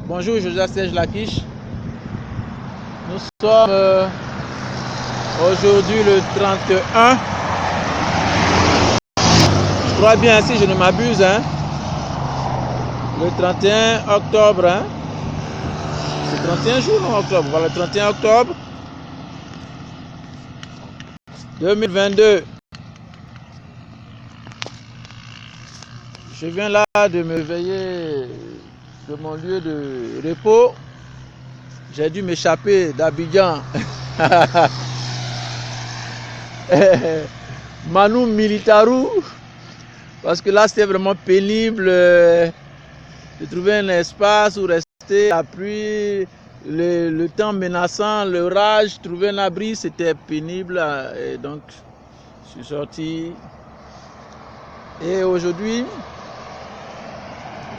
Bonjour, Joseph Serge Laquiche. Nous sommes aujourd'hui le 31. Je crois bien si je ne m'abuse. Le 31 octobre. C'est 31 jours en octobre. Voilà, le 31 octobre 2022. Je viens là de me réveiller de mon lieu de repos. J'ai dû m'échapper d'Abidjan. Manu Militaru. Parce que là c'était vraiment pénible de trouver un espace où rester, la pluie, le temps menaçant, l'orage, trouver un abri, c'était pénible. Et donc je suis sorti. Et aujourd'hui,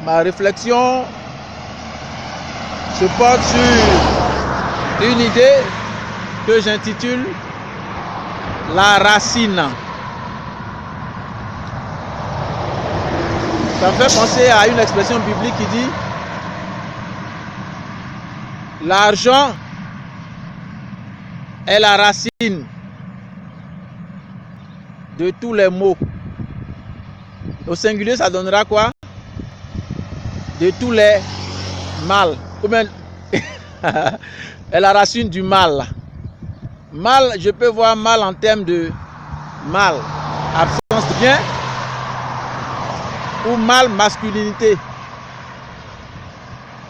ma réflexion se porte sur une idée que j'intitule la racine. Ça me fait penser à une expression biblique qui dit l'argent est la racine de tous les maux. Au singulier, ça donnera quoi? De tous les mal. Est la racine du mal. Mal, je peux voir mal en termes de mal, absence de bien, ou mal masculinité.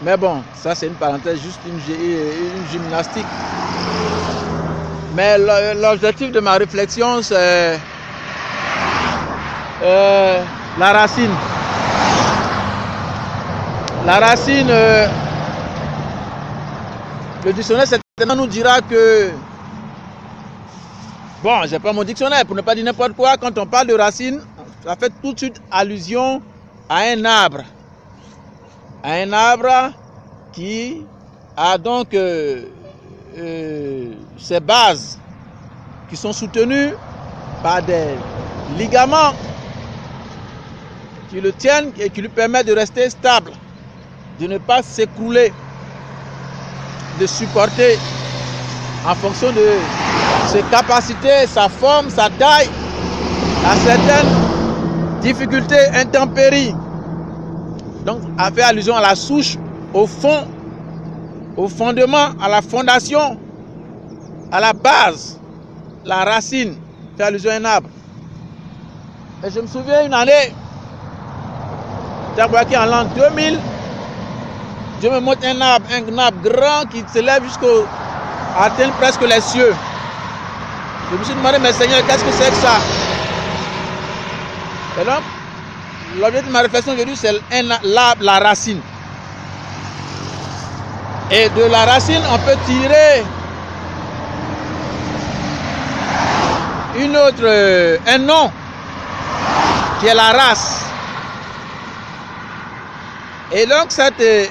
Mais bon, ça c'est une parenthèse, juste une gymnastique. Mais l'objectif de ma réflexion, c'est la racine. La racine, le dictionnaire certainement nous dira que, bon, j'ai pas mon dictionnaire pour ne pas dire n'importe quoi, quand on parle de racine, ça fait tout de suite allusion à un arbre. À un arbre qui a donc ses bases qui sont soutenues par des ligaments qui le tiennent et qui lui permettent de rester stable, de ne pas s'écrouler, de supporter en fonction de ses capacités, sa forme, sa taille, à certaines difficultés, intempéries. Donc, à faire allusion à la souche, au fond, au fondement, à la fondation, à la base, la racine, fait allusion à un arbre. Et je me souviens une année, en l'an 2000, Dieu me montre un arbre grand qui s'élève atteint presque les cieux. Je me suis demandé, mais Seigneur, qu'est-ce que c'est que ça? Et donc, l'objectif de ma réflexion aujourd'hui, c'est l'arbre, la racine. Et de la racine, on peut tirer un nom, qui est la race. Et donc, cette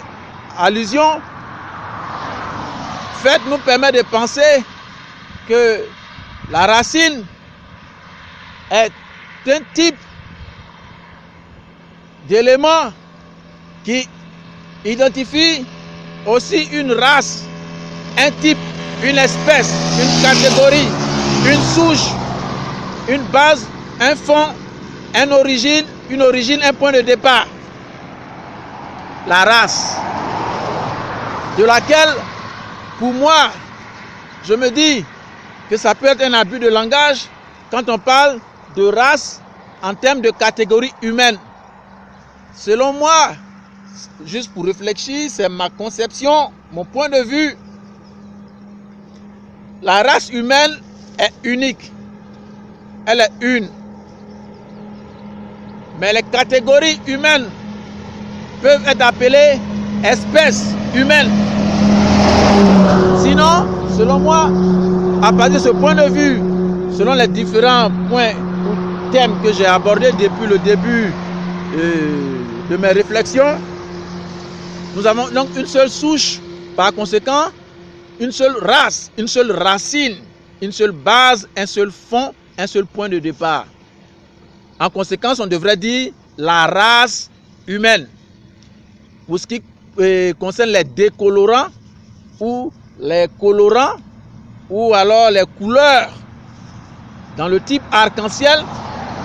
allusion faite nous permet de penser que la racine est un type d'élément qui identifie aussi une race, un type, une espèce, une catégorie, une souche, une base, un fond, une origine, un point de départ. La race, de laquelle, pour moi, je me dis que ça peut être un abus de langage quand on parle de race en termes de catégorie humaine. Selon moi, juste pour réfléchir, c'est ma conception, mon point de vue. La race humaine est unique. Elle est une. Mais les catégories humaines peuvent être appelées espèces humaines. Sinon, selon moi, à partir de ce point de vue, selon les différents points ou thèmes que j'ai abordés depuis le début de mes réflexions, nous avons donc une seule souche, par conséquent, une seule race, une seule racine, une seule base, un seul fond, un seul point de départ. En conséquence, on devrait dire la race humaine. Pour ce qui concerne les décolorants ou les colorants ou alors les couleurs dans le type arc-en-ciel,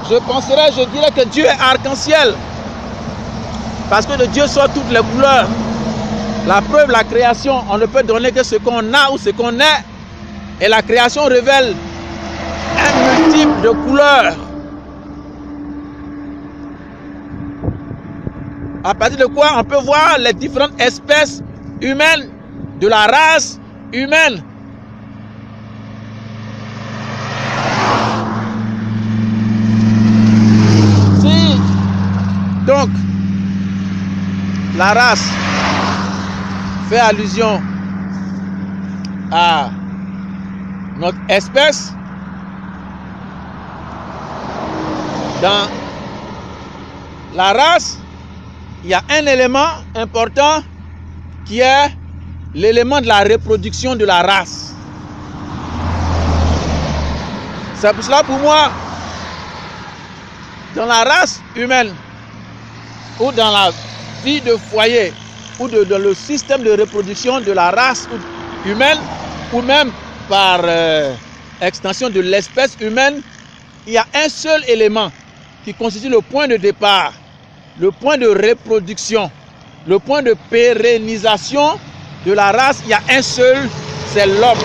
je dirais que Dieu est arc-en-ciel. Parce que de Dieu sortent toutes les couleurs. La preuve, la création, on ne peut donner que ce qu'on a ou ce qu'on est. Et la création révèle un multiple de couleurs. À partir de quoi on peut voir les différentes espèces humaines de la race humaine. Si donc la race fait allusion à notre espèce, dans la race, il y a un élément important qui est l'élément de la reproduction de la race. C'est pour cela, pour moi, dans la race humaine ou dans la vie de foyer ou dans le système de reproduction de la race humaine ou même par extension de l'espèce humaine, il y a un seul élément qui constitue le point de départ, le point de reproduction, le point de pérennisation de la race. Il y a un seul, c'est l'homme.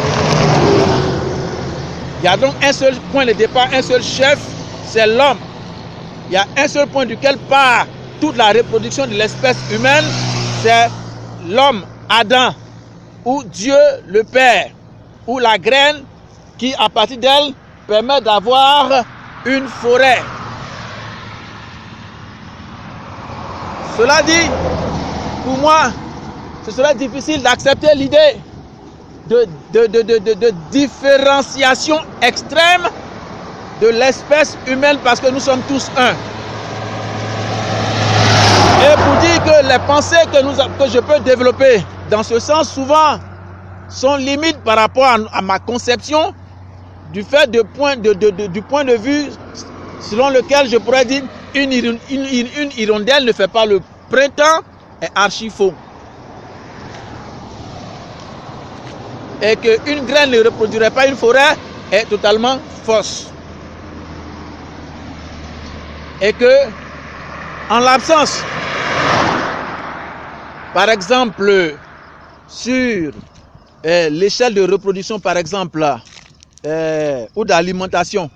Il y a donc un seul point de départ, un seul chef, c'est l'homme. Il y a un seul point duquel part toute la reproduction de l'espèce humaine, c'est l'homme, Adam, ou Dieu le Père, ou la graine qui, à partir d'elle, permet d'avoir une forêt. Cela dit, pour moi, ce serait difficile d'accepter l'idée de différenciation extrême de l'espèce humaine parce que nous sommes tous un. Et pour dire que les pensées que je peux développer dans ce sens, souvent, sont limites par rapport à ma conception du fait du point de vue selon lequel je pourrais dire une hirondelle ne fait pas le printemps est archi faux. Et qu'une graine ne reproduirait pas une forêt est totalement fausse. Et que, en l'absence, par exemple, sur l'échelle de reproduction, par exemple, ou d'alimentation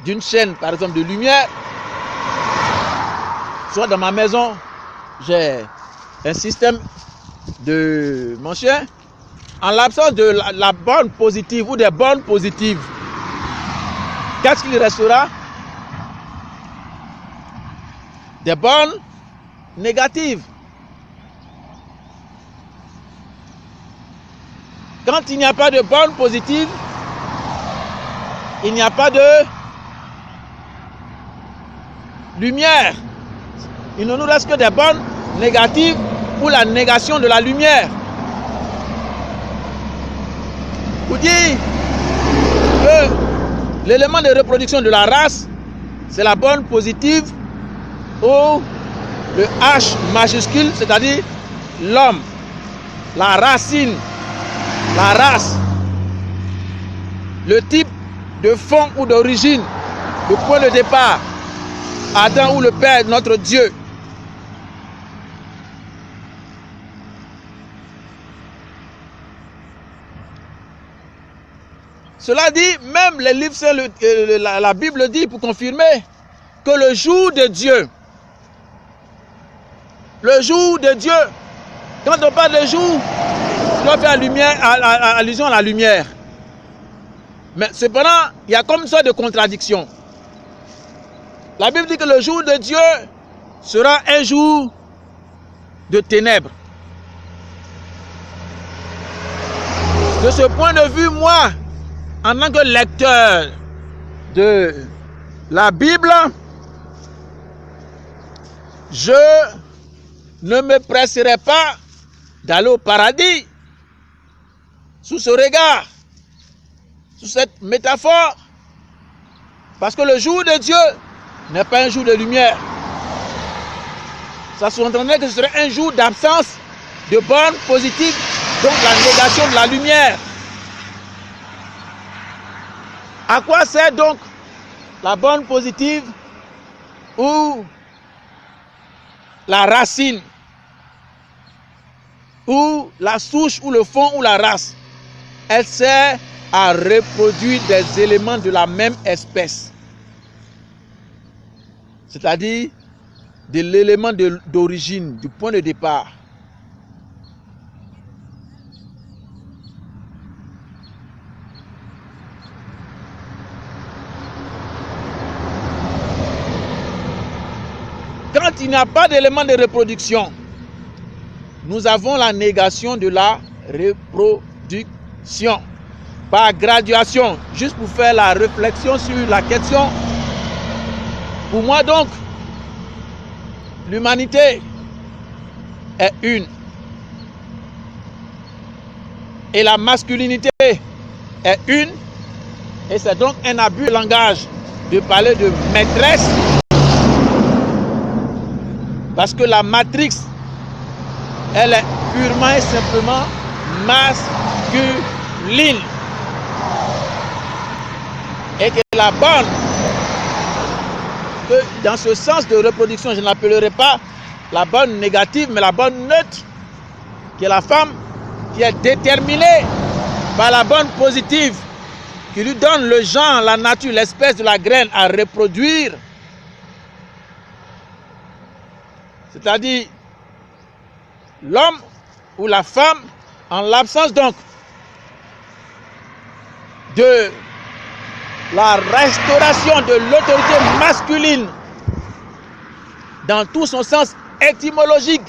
d'une chaîne, par exemple, de lumière, soit dans ma maison, j'ai un système de mon chien, en l'absence de la borne positive ou des bornes positives, qu'est-ce qu'il restera? Des bornes négatives. Quand il n'y a pas de borne positive, il n'y a pas de lumière. Il ne nous reste que des bornes négatives ou la négation de la lumière. Pour dire que l'élément de reproduction de la race, c'est la borne positive ou le H majuscule, c'est-à-dire l'homme, la racine, la race, le type de fond ou d'origine, le point de départ, Adam ou le Père, notre Dieu. Cela dit, même les livres, la Bible dit pour confirmer que le jour de Dieu, quand on parle de jour, on doit faire allusion à la lumière. Mais cependant, il y a comme ça de contradiction. La Bible dit que le jour de Dieu sera un jour de ténèbres. De ce point de vue, moi, en tant que lecteur de la Bible, je ne me presserai pas d'aller au paradis sous ce regard, sous cette métaphore, parce que le jour de Dieu n'est pas un jour de lumière. ça sous-entendrait que ce serait un jour d'absence de bornes positives, donc la négation de la lumière. À quoi sert donc la borne positive ou la racine ou la souche ou le fond ou la race? Elle sert à reproduire des éléments de la même espèce, c'est-à-dire de l'élément d'origine, du point de départ. Quand il n'y a pas d'élément de reproduction, nous avons la négation de la reproduction par graduation. Juste pour faire la réflexion sur la question, pour moi donc, l'humanité est une. Et la masculinité est une. Et c'est donc un abus de langage de parler de maîtresse. Parce que la matrix, elle est purement et simplement masculine. Et que la bonne, que dans ce sens de reproduction, je ne l'appellerai pas la bonne négative, mais la bonne neutre, qui est la femme qui est déterminée par la bonne positive, qui lui donne le genre, la nature, l'espèce de la graine à reproduire. C'est-à-dire l'homme ou la femme, en l'absence donc de la restauration de l'autorité masculine dans tout son sens étymologique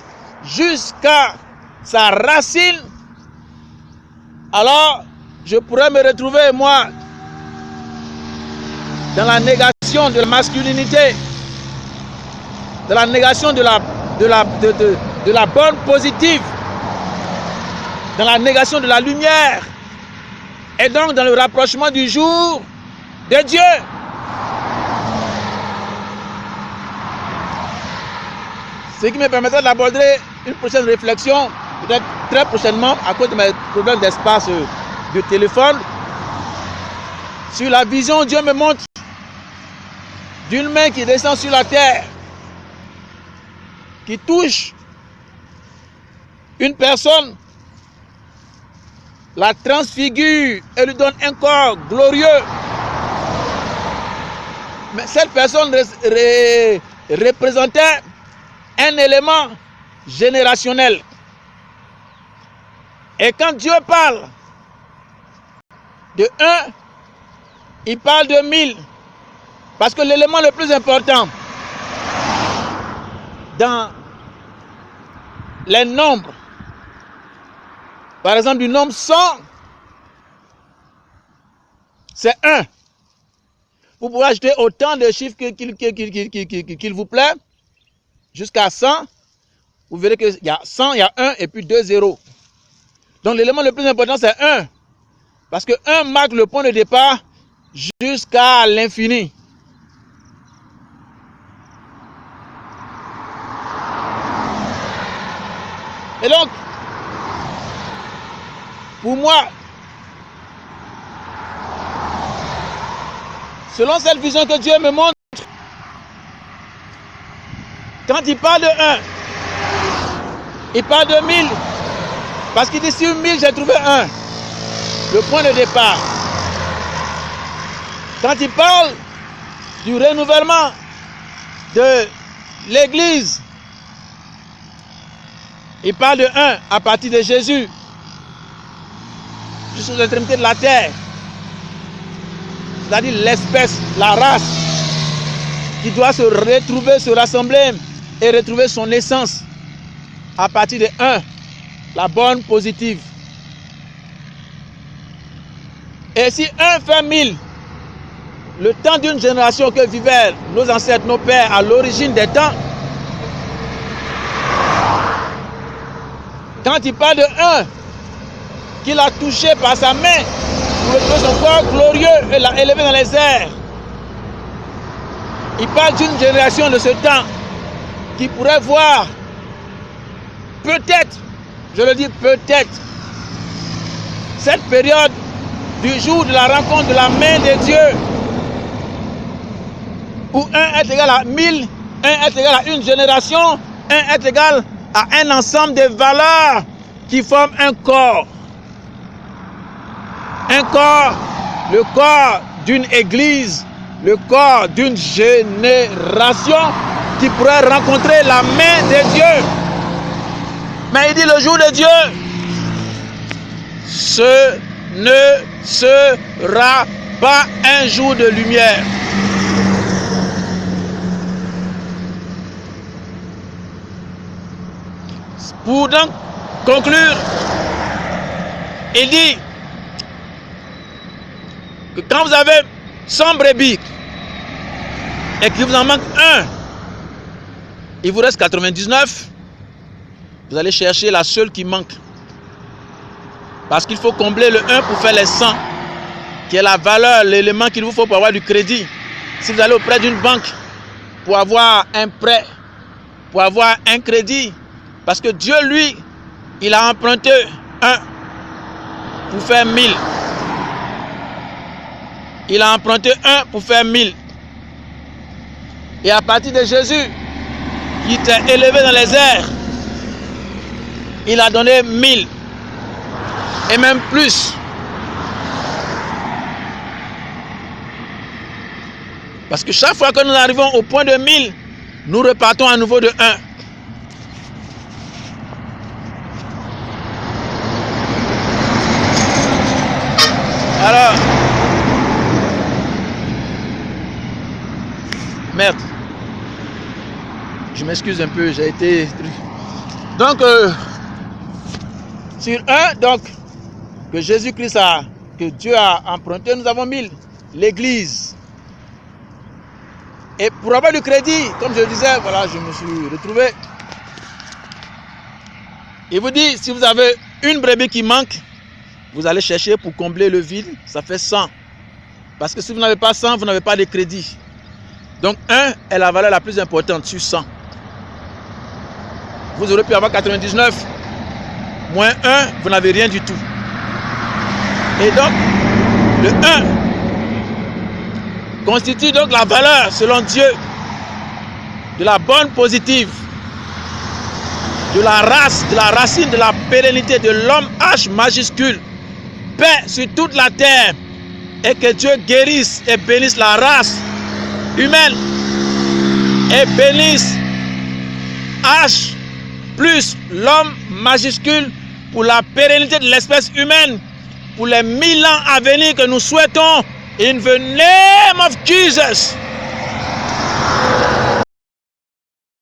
jusqu'à sa racine, alors je pourrais me retrouver moi dans la négation de la masculinité, de la négation de la bonne positive, dans la négation de la lumière, et donc dans le rapprochement du jour de Dieu. Ce qui me permettra d'aborder une prochaine réflexion, peut-être très prochainement, à cause de mes problèmes d'espace de téléphone, sur la vision Dieu me montre d'une main qui descend sur la terre, qui touche une personne, la transfigure et lui donne un corps glorieux. Mais cette personne représentait un élément générationnel. Et quand Dieu parle de 1, il parle de 1000. Parce que l'élément le plus important dans les nombres, par exemple du nombre 100, c'est 1. Vous pouvez ajouter autant de chiffres qu'il vous plaît, jusqu'à 100. Vous verrez qu'il y a 100, il y a 1 et puis 2 zéros. Donc l'élément le plus important c'est 1. Parce que 1 marque le point de départ jusqu'à l'infini. Et donc, pour moi, selon cette vision que Dieu me montre, quand il parle de 1, il parle de 1000. Parce qu'il dit sur 1000, j'ai trouvé 1. Le point de départ. Quand il parle du renouvellement de l'Église, il parle de 1 à partir de Jésus jusqu'aux extrémités de la terre. C'est-à-dire l'espèce, la race qui doit se retrouver, se rassembler et retrouver son essence à partir de 1, la borne positive. Et si 1 fait 1000, le temps d'une génération que vivaient nos ancêtres, nos pères à l'origine des temps, quand il parle de 1 qu'il a touché par sa main pour retrouver son corps glorieux et l'a élevé dans les airs, il parle d'une génération de ce temps qui pourrait voir, peut-être, je le dis peut-être, cette période du jour de la rencontre de la main de Dieu, où 1 est égal à 1000, 1 est égal à une génération, 1 est égal à un ensemble de valeurs qui forment un corps. Un corps, le corps d'une église, le corps d'une génération qui pourrait rencontrer la main de Dieu. Mais il dit le jour de Dieu, ce ne sera pas un jour de lumière. Pour donc conclure, il dit que quand vous avez 100 brebis et qu'il vous en manque un, il vous reste 99, vous allez chercher la seule qui manque. Parce qu'il faut combler le 1 pour faire les 100, qui est la valeur, l'élément qu'il vous faut pour avoir du crédit. Si vous allez auprès d'une banque pour avoir un prêt, pour avoir un crédit, parce que Dieu, lui, il a emprunté 1 pour faire 1000. Il a emprunté 1 pour faire 1000. Et à partir de Jésus, qui était élevé dans les airs, il a donné 1000. Et même plus. Parce que chaque fois que nous arrivons au point de 1000, nous repartons à nouveau de 1. Alors, merde, je m'excuse un peu, j'ai été... Donc, sur 1, donc, que Jésus-Christ a, que Dieu a emprunté, nous avons 1000, l'église. Et pour avoir du crédit, comme je disais, voilà, je me suis retrouvé. Il vous dit, si vous avez une brebis qui manque, vous allez chercher pour combler le vide, ça fait 100. Parce que si vous n'avez pas 100, vous n'avez pas de crédit. Donc 1 est la valeur la plus importante sur 100. Vous aurez pu avoir 99. Moins 1, vous n'avez rien du tout. Et donc, le 1 constitue donc la valeur, selon Dieu, de la bonne positive, de la race, de la racine, de la pérennité de l'homme H majuscule. Paix sur toute la terre, et que Dieu guérisse et bénisse la race humaine et bénisse H plus l'homme majuscule pour la pérennité de l'espèce humaine pour les 1000 ans à venir que nous souhaitons. In the name of Jesus.